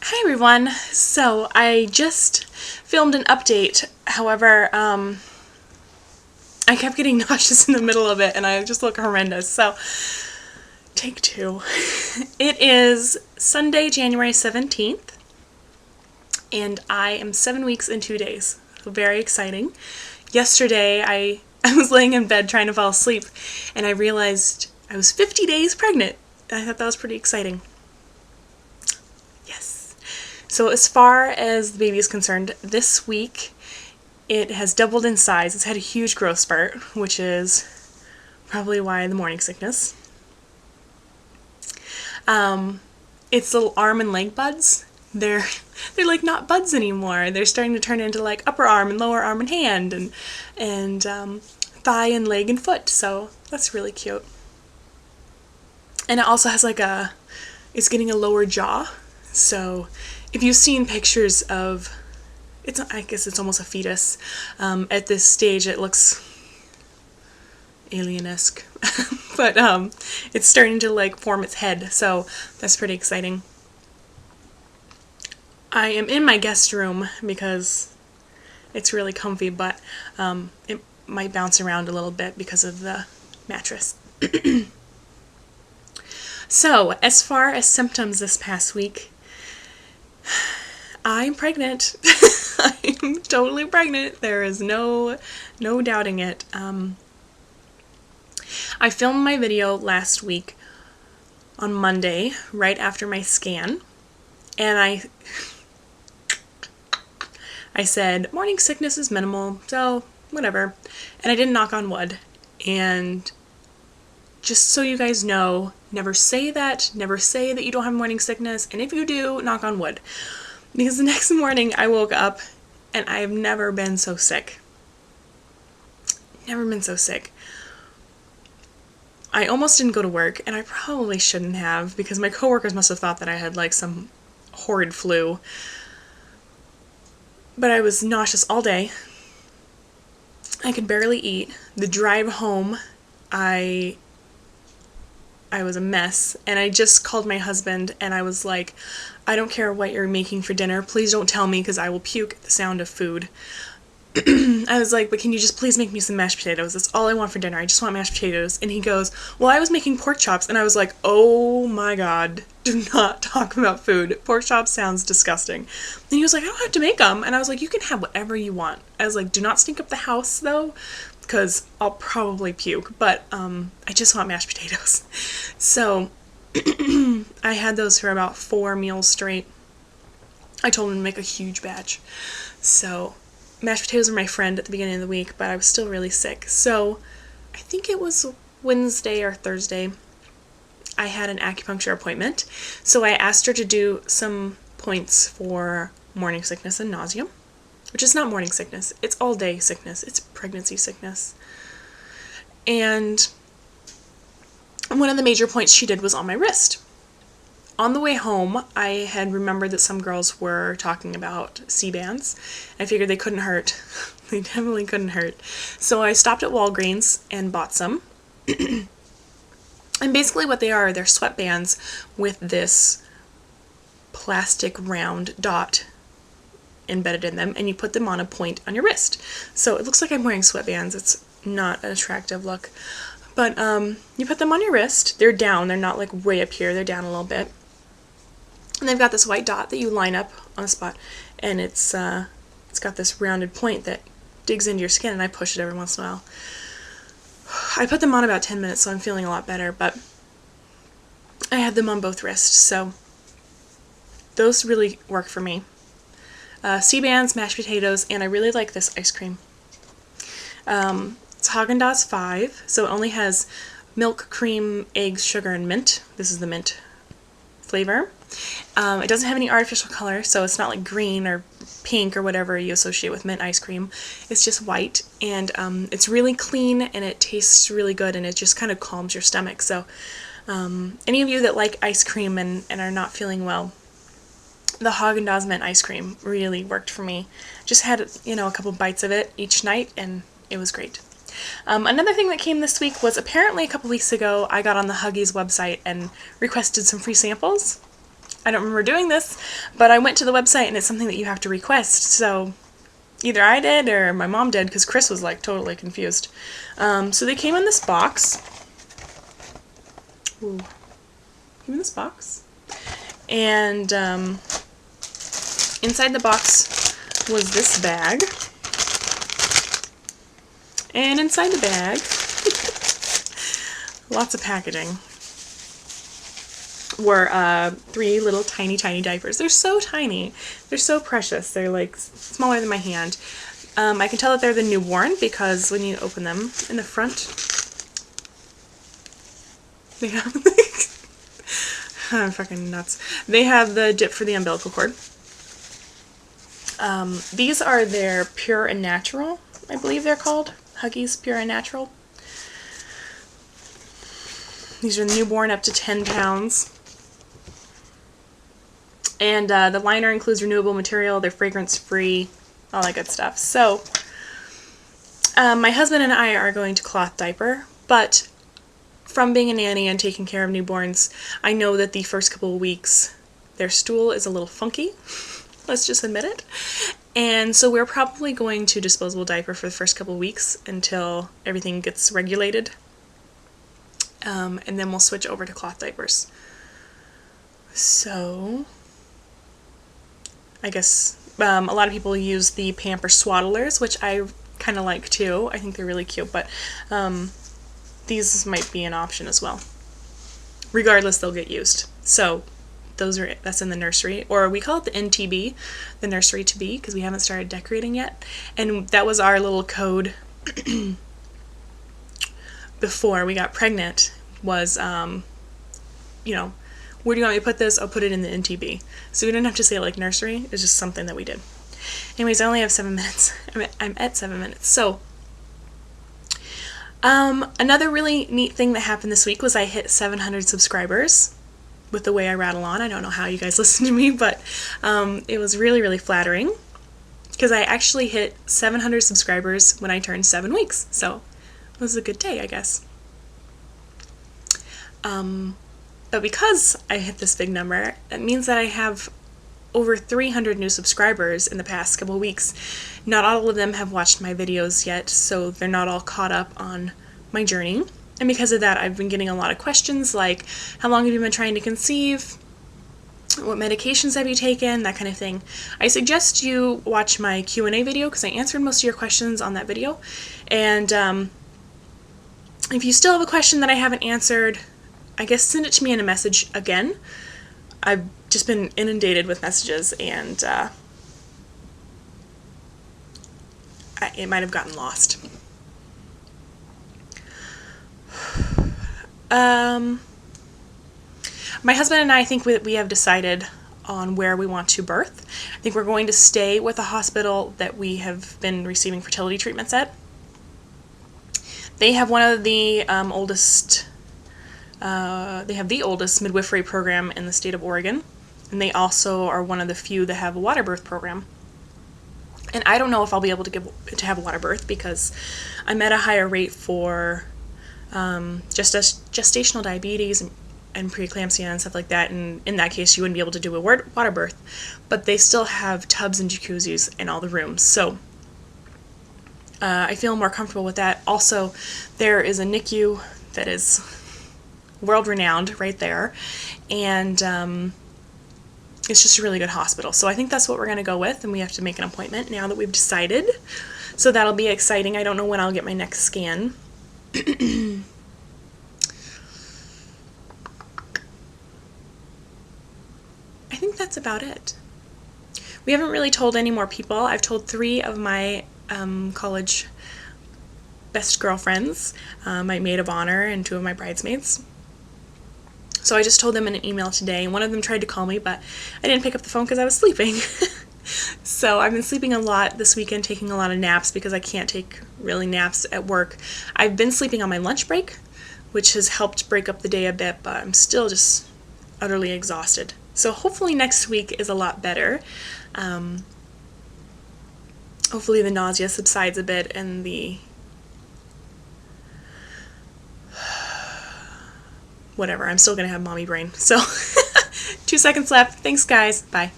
Hi everyone! So I just filmed an update, however, I kept getting nauseous in the middle of it and I just look horrendous, so take two. It is Sunday, January 17th, and I am 7 weeks and 2 days, so very exciting. Yesterday I was laying in bed trying to fall asleep and I realized I was 50 days pregnant. I thought that was pretty exciting. So as far as the baby is concerned, this week it has doubled in size. It's had a huge growth spurt, which is probably why the morning sickness. Its little arm and leg buds, they're like not buds anymore. They're starting to turn into like upper arm and lower arm and hand and thigh and leg and foot. So that's really cute. And it also has it's getting a lower jaw. So if you've seen pictures of, I guess it's almost a fetus, at this stage it looks alien-esque, but it's starting to form its head, so that's pretty exciting. I am in my guest room because it's really comfy, but it might bounce around a little bit because of the mattress. So, as far as symptoms this past week, I'm pregnant. I'm totally pregnant. There is no doubting it. I filmed my video last week on Monday, right after my scan, and I said, morning sickness is minimal, so whatever. And I didn't knock on wood. And just so you guys know, never say that you don't have morning sickness, and if you do, knock on wood. Because the next morning I woke up and I have never been so sick. Never been so sick. I almost didn't go to work, and I probably shouldn't have, because my coworkers must have thought that I had some horrid flu. But I was nauseous all day. I could barely eat. The drive home, I was a mess, and I just called my husband and I was like, I don't care what you're making for dinner, please don't tell me because I will puke at the sound of food. I was like, but can you just please make me some mashed potatoes? That's all I want for dinner. I just want mashed potatoes. And he goes, well, I was making pork chops. And I was like, oh my god, do not talk about food. Pork chops sounds disgusting. And he was like, I don't have to make them. And I was like, you can have whatever you want. I was like, do not stink up the house though, because I'll probably puke, but I just want mashed potatoes. So I had those for about 4 meals straight. I told him to make a huge batch. So mashed potatoes were my friend at the beginning of the week, but I was still really sick. So I think it was Wednesday or Thursday, I had an acupuncture appointment. So I asked her to do some points for morning sickness and nausea. Which is not morning sickness, it's all day sickness, it's pregnancy sickness. And one of the major points she did was on my wrist. On the way home, I had remembered that some girls were talking about C-bands. I figured they couldn't hurt. They definitely couldn't hurt. So I stopped at Walgreens and bought some. And basically what they are, they're sweatbands with this plastic round dot embedded in them, and you put them on a point on your wrist. So it looks like I'm wearing sweatbands. It's not an attractive look. But you put them on your wrist. They're down. They're not way up here. They're down a little bit. And they've got this white dot that you line up on a spot, and it's got this rounded point that digs into your skin, and I push it every once in a while. I put them on about 10 minutes, so I'm feeling a lot better, but I had them on both wrists, so those really work for me. C-bands, mashed potatoes, and I really like this ice cream. It's Haagen-Dazs 5, so it only has milk, cream, eggs, sugar, and mint. This is the mint flavor. It doesn't have any artificial color, so it's not like green or pink or whatever you associate with mint ice cream. It's just white, and it's really clean, and it tastes really good, and it just kind of calms your stomach. So any of you that like ice cream and are not feeling well, the Haagen-Dazs mint ice cream really worked for me. Just had, a couple bites of it each night, and it was great. Another thing that came this week was apparently a couple weeks ago I got on the Huggies website and requested some free samples. I don't remember doing this, but I went to the website and it's something that you have to request. So either I did or my mom did, because Chris was like totally confused. So they came in this box. Ooh. Came in this box. And inside the box was this bag. And inside the bag, lots of packaging, were 3 little tiny diapers. They're so tiny. They're so precious. They're like smaller than my hand. I can tell that they're the newborn because when you open them in the front, they have I'm fucking nuts. They have the dip for the umbilical cord. These are their Pure and Natural, I believe they're called. Huggies Pure and Natural. These are newborn up to 10 pounds. And the liner includes renewable material, they're fragrance free, all that good stuff. So, my husband and I are going to cloth diaper, but from being a nanny and taking care of newborns, I know that the first couple of weeks their stool is a little funky. Let's just admit it. And so we're probably going to disposable diaper for the first couple of weeks until everything gets regulated. And then we'll switch over to cloth diapers. So, I guess a lot of people use the Pamper Swaddlers, which I kind of like too. I think they're really cute, but these might be an option as well. Regardless, they'll get used. So, that's in the nursery, or we call it the NTB, the nursery to be, because we haven't started decorating yet. And that was our little code before we got pregnant, was, you know, where do you want me to put this? I'll put it in the NTB. So we didn't have to say like nursery, it's just something that we did. Anyways, I only have 7 minutes. I'm at 7 minutes. So, another really neat thing that happened this week was I hit 700 subscribers. With the way I rattle on. I don't know how you guys listen to me, but it was really, really flattering because I actually hit 700 subscribers when I turned 7 weeks. So it was a good day, I guess. But because I hit this big number, it means that I have over 300 new subscribers in the past couple of weeks. Not all of them have watched my videos yet, so they're not all caught up on my journey. And because of that, I've been getting a lot of questions like, how long have you been trying to conceive? What medications have you taken? That kind of thing. I suggest you watch my Q&A video because I answered most of your questions on that video. And if you still have a question that I haven't answered, I guess send it to me in a message again. I've just been inundated with messages and it might have gotten lost. My husband and I think we have decided on where we want to birth. I think we're going to stay with a hospital that we have been receiving fertility treatments at. They have one of the oldest midwifery program in the state of Oregon, and they also are one of the few that have a water birth program. And I don't know if I'll be able to have a water birth because I'm at a higher rate for gestational diabetes and preeclampsia and stuff like that, and in that case you wouldn't be able to do a water birth, but they still have tubs and jacuzzis in all the rooms, so I feel more comfortable with that. Also, there is a NICU that is world-renowned right there, and it's just a really good hospital, so I think that's what we're going to go with, and we have to make an appointment now that we've decided, so that'll be exciting. I don't know when I'll get my next scan. I think that's about it. We haven't really told any more people. I've told 3 of my college best girlfriends, my maid of honor and 2 of my bridesmaids. So I just told them in an email today. One of them tried to call me, but I didn't pick up the phone because I was sleeping. So I've been sleeping a lot this weekend, taking a lot of naps because I can't take really naps at work. I've been sleeping on my lunch break, which has helped break up the day a bit, but I'm still just utterly exhausted. So hopefully next week is a lot better. Hopefully the nausea subsides a bit and the whatever, I'm still gonna have mommy brain. So 2 seconds left. Thanks, guys. Bye.